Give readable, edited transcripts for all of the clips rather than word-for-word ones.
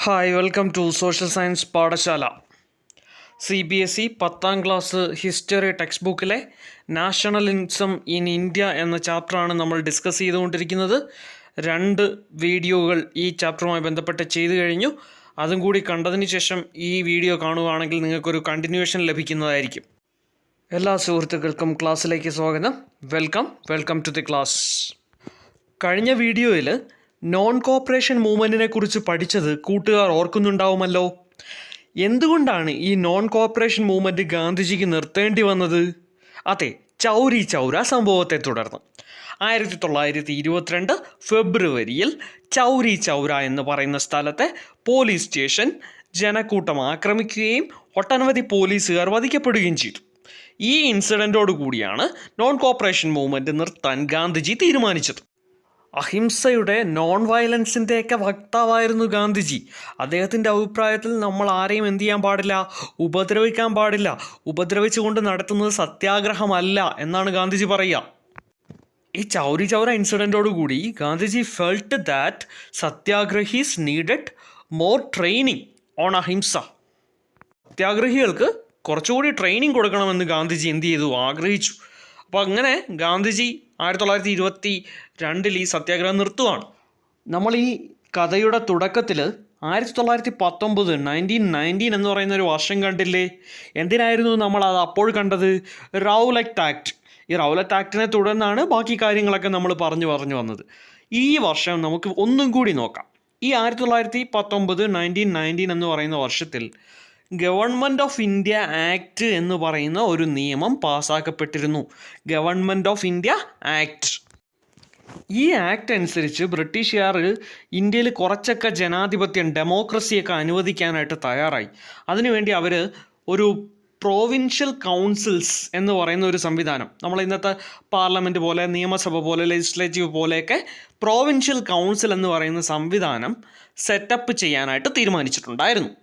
Hi welcome to social science Pathashala. CBSE 10ാം class history text ബുക്കിലെ nationalism in India എന്ന ചാപ്റ്ററാണ് നമ്മൾ ഡിസ്കസ് ചെയ്തുകൊണ്ടിരിക്കുന്നത്. 2 വീഡിയോകൾ ഈ ചാപ്റ്ററുമായി ബന്ധപ്പെട്ട് ചെയ്തു കഴിഞ്ഞു. അതും കൂടി കണ്ടതിന് ശേഷം ഈ വീഡിയോ കാണുകയാണെങ്കിൽ നിങ്ങൾക്കൊരു കണ്ടിന്യൂവേഷൻ ലഭിക്കുന്നതായിരിക്കും. എല്ലാ സുഹൃത്തുക്കൾക്കും ക്ലാസ്സിലേക്ക് സ്വാഗതം. Welcome to the class. കഴിഞ്ഞ വീഡിയോയിൽ നോൺ കോപ്പറേഷൻ മൂവ്മെൻറ്റിനെ കുറിച്ച് പഠിച്ചത് കൂട്ടുകാർ ഓർക്കുന്നുണ്ടാവുമല്ലോ. എന്തുകൊണ്ടാണ് ഈ നോൺ കോപ്പറേഷൻ മൂവ്മെൻറ്റ് ഗാന്ധിജിക്ക് നിർത്തേണ്ടി വന്നത്? അതെ, ചൗരി ചൗര സംഭവത്തെ തുടർന്ന് 1922 ഫെബ്രുവരിയിൽ ചൗരി ചൗര എന്ന് പറയുന്ന സ്ഥലത്തെ പോലീസ് സ്റ്റേഷൻ ജനക്കൂട്ടം ആക്രമിക്കുകയും ഒട്ടനവധി പോലീസുകാർ വധിക്കപ്പെടുകയും ചെയ്തു. ഈ ഇൻസിഡൻറ്റോട് കൂടിയാണ് നോൺ കോപ്പറേഷൻ മൂവ്മെൻറ്റ് നിർത്താൻ ഗാന്ധിജി തീരുമാനിച്ചത്. അഹിംസയുടെ നോൺ വയലൻസിൻ്റെയൊക്കെ വക്താവായിരുന്നു ഗാന്ധിജി. അദ്ദേഹത്തിൻ്റെ അഭിപ്രായത്തിൽ നമ്മൾ ആരെയും എന്ത് ചെയ്യാൻ പാടില്ല, ഉപദ്രവിക്കാൻ പാടില്ല. ഉപദ്രവിച്ചുകൊണ്ട് നടത്തുന്നത് സത്യാഗ്രഹമല്ല എന്നാണ് ഗാന്ധിജി പറയുക. ഈ ചൗരി ചൗര ഇൻസിഡൻറ്റോട് കൂടി Gandhiji felt that satyagrahis needed more training on ahimsa. സത്യാഗ്രഹികൾക്ക് കുറച്ചുകൂടി ട്രെയിനിങ് കൊടുക്കണമെന്ന് ഗാന്ധിജി എന്ത് ചെയ്തു, ആഗ്രഹിച്ചു. അപ്പോൾ അങ്ങനെ ഗാന്ധിജി 1922 ഈ സത്യാഗ്രഹം നിർത്തുവാണ്. നമ്മൾ ഈ കഥയുടെ തുടക്കത്തിൽ 1919 1919 എന്ന് പറയുന്ന ഒരു വർഷം കണ്ടില്ലേ? എന്തിനായിരുന്നു നമ്മൾ അത് അപ്പോൾ കണ്ടത്? Rowlatt act. ഈ റൗലറ്റ് ആക്ടിനെ തുടർന്നാണ് ബാക്കി കാര്യങ്ങളൊക്കെ നമ്മൾ പറഞ്ഞു വന്നത്. ഈ വർഷം നമുക്ക് ഒന്നും കൂടി നോക്കാം. ഈ 1919 1919 എന്ന് പറയുന്ന വർഷത്തിൽ ഗവൺമെൻറ് ഓഫ് ഇന്ത്യ ആക്ട് എന്ന് പറയുന്ന ഒരു നിയമം പാസ്സാക്കപ്പെട്ടിരുന്നു. Government of India act. ഈ ആക്ട് അനുസരിച്ച് ബ്രിട്ടീഷുകാർ ഇന്ത്യയിൽ കുറച്ചൊക്കെ ജനാധിപത്യം, ഡെമോക്രസിയൊക്കെ അനുവദിക്കാനായിട്ട് തയ്യാറായി. അതിനുവേണ്ടി അവർ ഒരു പ്രൊവിൻഷ്യൽ കൗൺസിൽസ് എന്ന് പറയുന്ന ഒരു സംവിധാനം, നമ്മൾ ഇന്നത്തെ പാർലമെൻറ്റ് പോലെ, നിയമസഭ പോലെ, ലെജിസ്ലേറ്റീവ് പോലെയൊക്കെ പ്രൊവിൻഷ്യൽ കൗൺസിൽ എന്ന് പറയുന്ന സംവിധാനം സെറ്റപ്പ് ചെയ്യാനായിട്ട് തീരുമാനിച്ചിട്ടുണ്ടായിരുന്നു.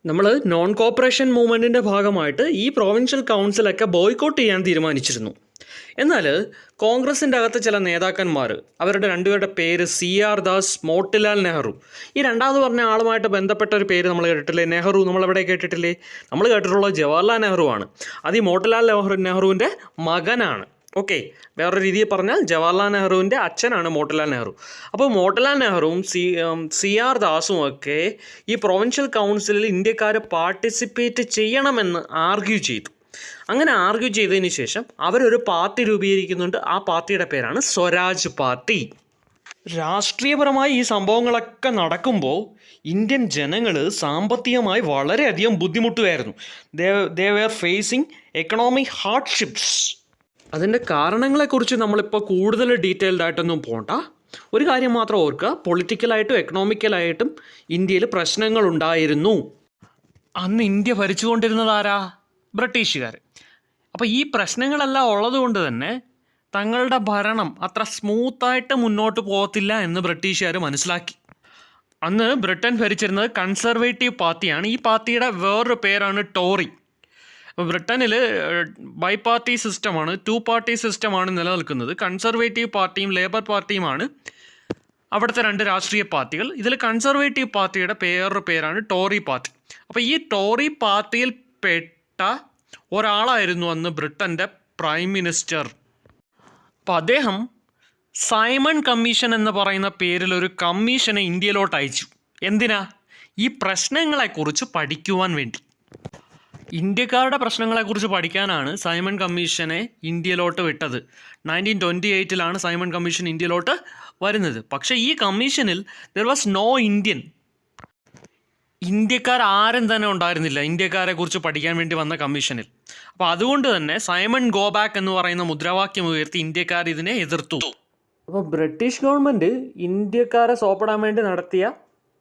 നമ്മൾ നോൺ കോപ്പറേഷൻ മൂവ്മെൻറ്റിൻ്റെ ഭാഗമായിട്ട് ഈ പ്രൊവിൻഷ്യൽ കൗൺസിലൊക്കെ ബോയ്ക്കോട്ട് ചെയ്യാൻ തീരുമാനിച്ചിരുന്നു. എന്നാൽ കോൺഗ്രസിൻ്റെ അകത്ത് ചില നേതാക്കന്മാർ, അവരുടെ 2 പേരുടെ പേര് CR ദാസ്, മോട്ടിലാൽ നെഹ്റു. ഈ രണ്ടാമത് പറഞ്ഞ ആളുമായിട്ട് ബന്ധപ്പെട്ട ഒരു പേര് നമ്മൾ കേട്ടിട്ടില്ലേ? നെഹ്റു. നമ്മളെവിടെ കേട്ടിട്ടില്ലേ? നമ്മൾ കേട്ടിട്ടുള്ളത് ജവഹർലാൽ നെഹ്റു ആണ്. അത് ഈ മോട്ടിലാൽ നെഹ്റുവിൻ്റെ മകനാണ്. ഓക്കെ, വേറൊരു രീതിയിൽ പറഞ്ഞാൽ ജവഹർലാൽ നെഹ്റുവിൻ്റെ അച്ഛനാണ് മോട്ടിലാൽ നെഹ്റു. അപ്പോൾ മോട്ടിലാൽ നെഹ്റുവും CR ദാസും ഒക്കെ ഈ പ്രൊവിൻഷ്യൽ കൗൺസിലിൽ ഇന്ത്യക്കാരെ പാർട്ടിസിപ്പേറ്റ് ചെയ്യണമെന്ന് ആർഗ്യൂ ചെയ്തു. അങ്ങനെ ആർഗ്യൂ ചെയ്തതിന് ശേഷം അവരൊരു പാർട്ടി രൂപീകരിക്കുന്നുണ്ട്. ആ പാർട്ടിയുടെ പേരാണ് സ്വരാജ് പാർട്ടി. രാഷ്ട്രീയപരമായി ഈ സംഭവങ്ങളൊക്കെ നടക്കുമ്പോൾ ഇന്ത്യൻ ജനങ്ങൾ സാമ്പത്തികമായി വളരെയധികം ബുദ്ധിമുട്ടുമായിരുന്നു. They were facing economic hardships. അതിൻ്റെ കാരണങ്ങളെക്കുറിച്ച് നമ്മളിപ്പോൾ കൂടുതൽ ഡീറ്റെയിൽഡ് ആയിട്ടൊന്നും പോകണ്ട. ഒരു കാര്യം മാത്രം ഓർക്കുക, പൊളിറ്റിക്കലായിട്ടും എക്കണോമിക്കലായിട്ടും ഇന്ത്യയിൽ പ്രശ്നങ്ങളുണ്ടായിരുന്നു. അന്ന് ഇന്ത്യ ഭരിച്ചുകൊണ്ടിരുന്നത് ആരാ? ബ്രിട്ടീഷുകാർ. അപ്പോൾ ഈ പ്രശ്നങ്ങളെല്ലാം ഉള്ളതുകൊണ്ട് തന്നെ തങ്ങളുടെ ഭരണം അത്ര സ്മൂത്തായിട്ട് മുന്നോട്ട് പോകത്തില്ല എന്ന് ബ്രിട്ടീഷുകാർ മനസ്സിലാക്കി. അന്ന് ബ്രിട്ടൻ ഭരിച്ചിരുന്നത് കൺസർവേറ്റീവ് പാർട്ടിയാണ്. ഈ പാർട്ടിയുടെ വേറൊരു പേരാണ് ടോറി. ബ്രിട്ടനിൽ ബൈ പാർട്ടി സിസ്റ്റമാണ്, 2 പാർട്ടി സിസ്റ്റമാണ് നിലനിൽക്കുന്നത്. കൺസർവേറ്റീവ് പാർട്ടിയും ലേബർ പാർട്ടിയുമാണ് അവിടുത്തെ 2 രാഷ്ട്രീയ പാർട്ടികൾ. ഇതിൽ കൺസർവേറ്റീവ് പാർട്ടിയുടെ വേറൊരു പേരാണ് ടോറി പാർട്ടി. അപ്പോൾ ഈ ടോറി പാർട്ടിയിൽ പെട്ട ഒരാളായിരുന്നു അന്ന് ബ്രിട്ടൻ്റെ പ്രൈം മിനിസ്റ്റർ. അപ്പോൾ അദ്ദേഹം സൈമൺ കമ്മീഷൻ എന്ന് പറയുന്ന പേരിൽ ഒരു കമ്മീഷനെ ഇന്ത്യയിലോട്ട് അയച്ചു. എന്തിനാ? ഈ പ്രശ്നങ്ങളെക്കുറിച്ച് പഠിക്കുവാൻ വേണ്ടി. ഇന്ത്യക്കാരുടെ പ്രശ്നങ്ങളെക്കുറിച്ച് പഠിക്കാനാണ് സൈമൺ കമ്മീഷനെ ഇന്ത്യയിലോട്ട് വിട്ടത്. 1928 സൈമൺ കമ്മീഷൻ ഇന്ത്യയിലോട്ട് വരുന്നത്. പക്ഷേ ഈ കമ്മീഷനിൽ ദർ വാസ് നോ ഇന്ത്യക്കാർ ആരും തന്നെ ഉണ്ടായിരുന്നില്ല ഇന്ത്യക്കാരെ കുറിച്ച് പഠിക്കാൻ വേണ്ടി വന്ന കമ്മീഷനിൽ. അപ്പോൾ അതുകൊണ്ട് തന്നെ സൈമൺ ഗോ ബാക്ക് എന്ന് പറയുന്ന മുദ്രാവാക്യം ഉയർത്തി ഇന്ത്യക്കാർ ഇതിനെ എതിർത്തു. അപ്പോൾ ബ്രിട്ടീഷ് ഗവൺമെൻറ് ഇന്ത്യക്കാരെ സോപ്പിടാൻ വേണ്ടി നടത്തിയ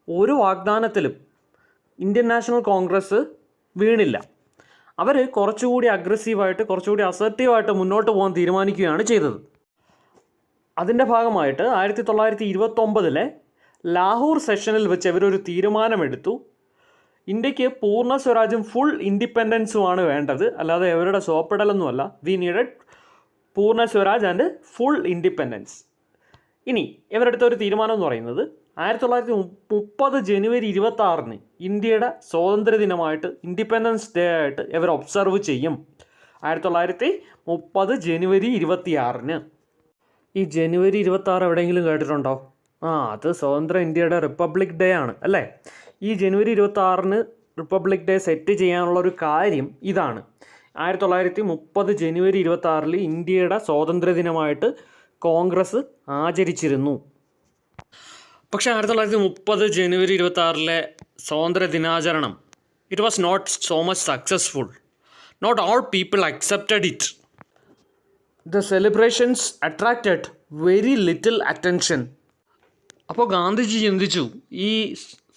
ഒരു വാഗ്ദാനത്തിലും ഇന്ത്യൻ നാഷണൽ കോൺഗ്രസ് വീണില്ല. അവർ കുറച്ചുകൂടി അഗ്രസീവായിട്ട്, കുറച്ചുകൂടി അസർട്ടീവായിട്ട് മുന്നോട്ട് പോകാൻ തീരുമാനിക്കുകയാണ് ചെയ്തത്. അതിൻ്റെ ഭാഗമായിട്ട് 1929 ലാഹോർ സെഷനിൽ വെച്ച് ഇവരൊരു തീരുമാനമെടുത്തു. ഇന്ത്യക്ക് പൂർണ്ണ സ്വരാജ്യം, ഫുൾ ഇൻഡിപെൻഡൻസുമാണ് വേണ്ടത്, അല്ലാതെ ഇവരുടെ സോപ്പിടലൊന്നുമല്ല. വി നീഡഡ് പൂർണ്ണ സ്വരാജ് ആൻഡ് ഫുൾ ഇൻഡിപെൻഡൻസ്. ഇനി ഇവരെടുത്ത ഒരു തീരുമാനം എന്ന് പറയുന്നത് 1930 ജനുവരി 26 ഇന്ത്യയുടെ സ്വാതന്ത്ര്യ ദിനമായിട്ട്, ഇൻഡിപെൻഡൻസ് ഡേ ആയിട്ട് ഇവർ ഒബ്സർവ് ചെയ്യും. 1930 ജനുവരി 26. ഈ ജനുവരി 26 എവിടെയെങ്കിലും കേട്ടിട്ടുണ്ടോ? അത് സ്വതന്ത്ര ഇന്ത്യയുടെ റിപ്പബ്ലിക് ഡേ ആണ് അല്ലേ? ഈ ജനുവരി 26 റിപ്പബ്ലിക് ഡേ സെറ്റ് ചെയ്യാനുള്ളൊരു കാര്യം ഇതാണ്. 1930 ജനുവരി 26 ഇന്ത്യയുടെ സ്വാതന്ത്ര്യ ദിനമായിട്ട് കോൺഗ്രസ് ആചരിച്ചിരുന്നു. പക്ഷേ 1930 ജനുവരി 26 സ്വാതന്ത്ര്യ ദിനാചരണം it was not so much successful. Not all people accepted it. The celebrations attracted very little attention. അപ്പോൾ ഗാന്ധിജി ചിന്തിച്ചു, ഈ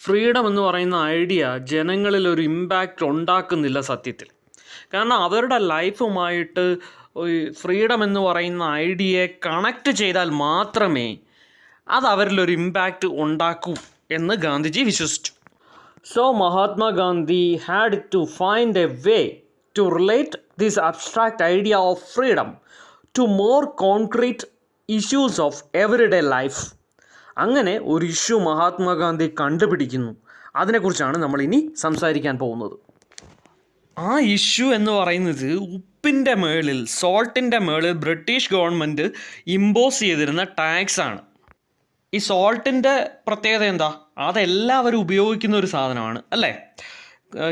ഫ്രീഡം എന്ന് പറയുന്ന ഐഡിയ ജനങ്ങളിൽ ഒരു ഇമ്പാക്റ്റ് ഉണ്ടാക്കുന്നില്ല സത്യത്തിൽ. കാരണം അവരുടെ ലൈഫുമായിട്ട് ഫ്രീഡം എന്ന് പറയുന്ന ഐഡിയയെ കണക്റ്റ് ചെയ്താൽ മാത്രമേ അത് അവരിലൊരു ഇമ്പാക്റ്റ് ഉണ്ടാക്കൂ എന്ന് ഗാന്ധിജി വിശ്വസിച്ചു. So Mahatma Gandhi had to find a way to relate this abstract idea of freedom to more concrete issues of everyday life. അങ്ങനെ ഒരു ഇഷ്യൂ മഹാത്മാഗാന്ധി കണ്ടുപിടിക്കുന്നു. അതിനെക്കുറിച്ചാണ് നമ്മൾ ഇനി സംസാരിക്കാൻ പോകുന്നത്. ആ ഇഷ്യൂ എന്ന് പറയുന്നത് ഉപ്പിൻ്റെ മേളിൽ, സോൾട്ടിൻ്റെ മേളിൽ ബ്രിട്ടീഷ് ഗവൺമെൻറ് ഇമ്പോസ് ചെയ്തിരുന്ന ടാക്സ് ആണ്. ഈ സോൾട്ടിൻ്റെ പ്രത്യേകത എന്താ? അതെല്ലാവരും ഉപയോഗിക്കുന്ന ഒരു സാധനമാണ് അല്ലേ?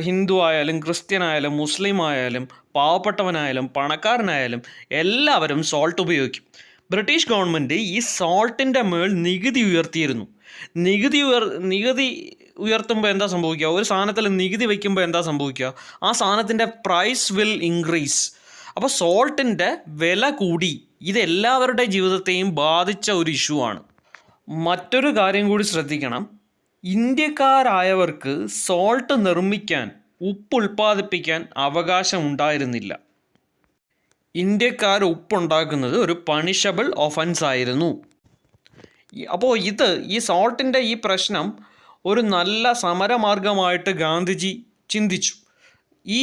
ഹിന്ദു ആയാലും ക്രിസ്ത്യൻ ആയാലും മുസ്ലിം ആയാലും പാവപ്പെട്ടവനായാലും പണക്കാരനായാലും എല്ലാവരും സോൾട്ട് ഉപയോഗിക്കും. ബ്രിട്ടീഷ് ഗവൺമെൻറ് ഈ സോൾട്ടിൻ്റെ മേൽ നികുതി ഉയർത്തിയിരുന്നു. നികുതി ഉയർത്തുമ്പോൾ എന്താ സംഭവിക്കുക? ഒരു സാധനത്തിൽ നികുതി വയ്ക്കുമ്പോൾ എന്താ സംഭവിക്കുക? ആ സാധനത്തിൻ്റെ പ്രൈസ് വിൽ ഇൻക്രീസ്. അപ്പോൾ സോൾട്ടിൻ്റെ വില കൂടി. ഇതെല്ലാവരുടെ ജീവിതത്തെയും ബാധിച്ച ഒരു ഇഷ്യൂ ആണ്. മറ്റൊരു കാര്യം കൂടി ശ്രദ്ധിക്കണം. ഇന്ത്യക്കാരായവർക്ക് സോൾട്ട് നിർമ്മിക്കാൻ, ഉപ്പ് ഉൽപ്പാദിപ്പിക്കാൻ അവകാശം ഉണ്ടായിരുന്നില്ല. ഇന്ത്യക്കാർ ഉപ്പുണ്ടാക്കുന്നത് ഒരു പണിഷബിൾ ഒഫൻസ് ആയിരുന്നു. അപ്പോൾ ഈ സോൾട്ടിൻ്റെ ഈ പ്രശ്നം ഒരു നല്ല സമരമാർഗമായിട്ട് ഗാന്ധിജി ചിന്തിച്ചു. ഈ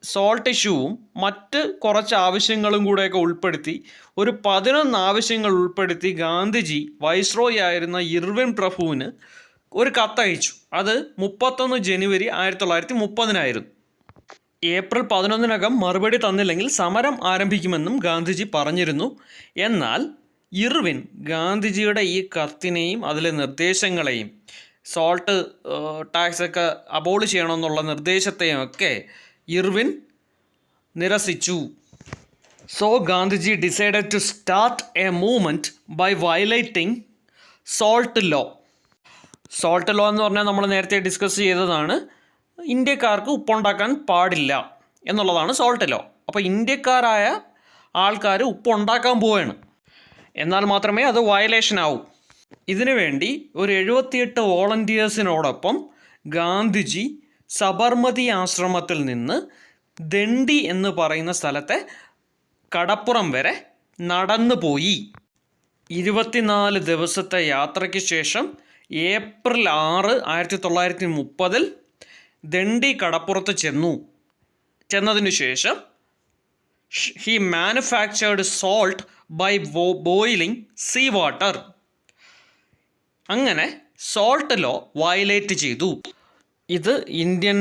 സോൾട്ട് ഇഷ്യൂവും മറ്റ് കുറച്ച് ആവശ്യങ്ങളും കൂടെയൊക്കെ ഉൾപ്പെടുത്തി ഒരു 11 ആവശ്യങ്ങൾ ഉൾപ്പെടുത്തി ഗാന്ധിജി വൈസ്രോയി ആയിരുന്ന ഇർവിൻ പ്രഭുവിന് ഒരു കത്തയച്ചു. അത് 31 ജനുവരി 1930 ഏപ്രിൽ 11 മറുപടി തന്നില്ലെങ്കിൽ സമരം ആരംഭിക്കുമെന്നും ഗാന്ധിജി പറഞ്ഞിരുന്നു. എന്നാൽ ഇർവിൻ ഗാന്ധിജിയുടെ ഈ കത്തിനെയും അതിലെ നിർദ്ദേശങ്ങളെയും, സോൾട്ട് ടാക്സൊക്കെ അബോളിഷ് ചെയ്യണമെന്നുള്ള നിർദ്ദേശത്തെയും ഒക്കെ ഇർവിൻ നിരസിച്ചു. So Gandhiji decided to start a movement by violating salt law. Salt law എന്ന് പറഞ്ഞാൽ നമ്മൾ നേരത്തെ ഡിസ്കസ് ചെയ്തതാണ്. ഇന്ത്യക്കാർക്ക് ഉപ്പുണ്ടാക്കാൻ പാടില്ല എന്നുള്ളതാണ് സോൾട്ട് ലോ. അപ്പോൾ ഇന്ത്യക്കാരായ ആൾക്കാർ ഉപ്പുണ്ടാക്കാൻ പോവുകയാണ്. എന്നാൽ മാത്രമേ അത് വയലേഷൻ ആവൂ. ഇതിനു വേണ്ടി ഒരു 78 വോളണ്ടിയേഴ്സിനോടൊപ്പം ഗാന്ധിജി സബർമതി ആശ്രമത്തിൽ നിന്ന് ദണ്ഡി എന്ന് പറയുന്ന സ്ഥലത്തെ കടപ്പുറം വരെ നടന്നു പോയി. 24 ദിവസത്തെ യാത്രയ്ക്ക് ശേഷം ഏപ്രിൽ 6, 1930 ദണ്ഡി കടപ്പുറത്ത് ചെന്നതിനു ശേഷം he manufactured salt by boiling sea water. അങ്ങനെ സോൾട്ട് ലോ വയലേറ്റ് ചെയ്തു. ഇത് ഇന്ത്യൻ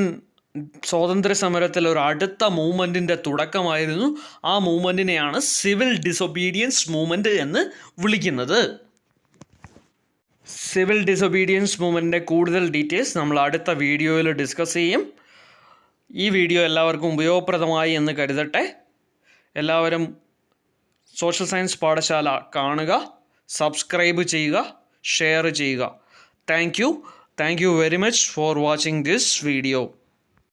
സ്വാതന്ത്ര്യ സമരത്തിൽ ഒരു അടുത്ത മൂവ്മെൻറ്റിൻ്റെ തുടക്കമായിരുന്നു. ആ മൂവ്മെൻറ്റിനെയാണ് സിവിൽ ഡിസൊബീഡിയൻസ് മൂവ്മെൻറ്റ് എന്ന് വിളിക്കുന്നത്. സിവിൽ ഡിസൊബീഡിയൻസ് മൂവ്മെൻറ്റിൻ്റെ കൂടുതൽ ഡീറ്റെയിൽസ് നമ്മൾ അടുത്ത വീഡിയോയിൽ ഡിസ്കസ് ചെയ്യും. ഈ വീഡിയോ എല്ലാവർക്കും ഉപയോഗപ്രദമായി എന്ന് കരുതട്ടെ. എല്ലാവരും സോഷ്യൽ സയൻസ് പാഠശാല കാണുക, സബ്സ്ക്രൈബ് ചെയ്യുക, ഷെയർ ചെയ്യുക. Thank you very much for watching this video.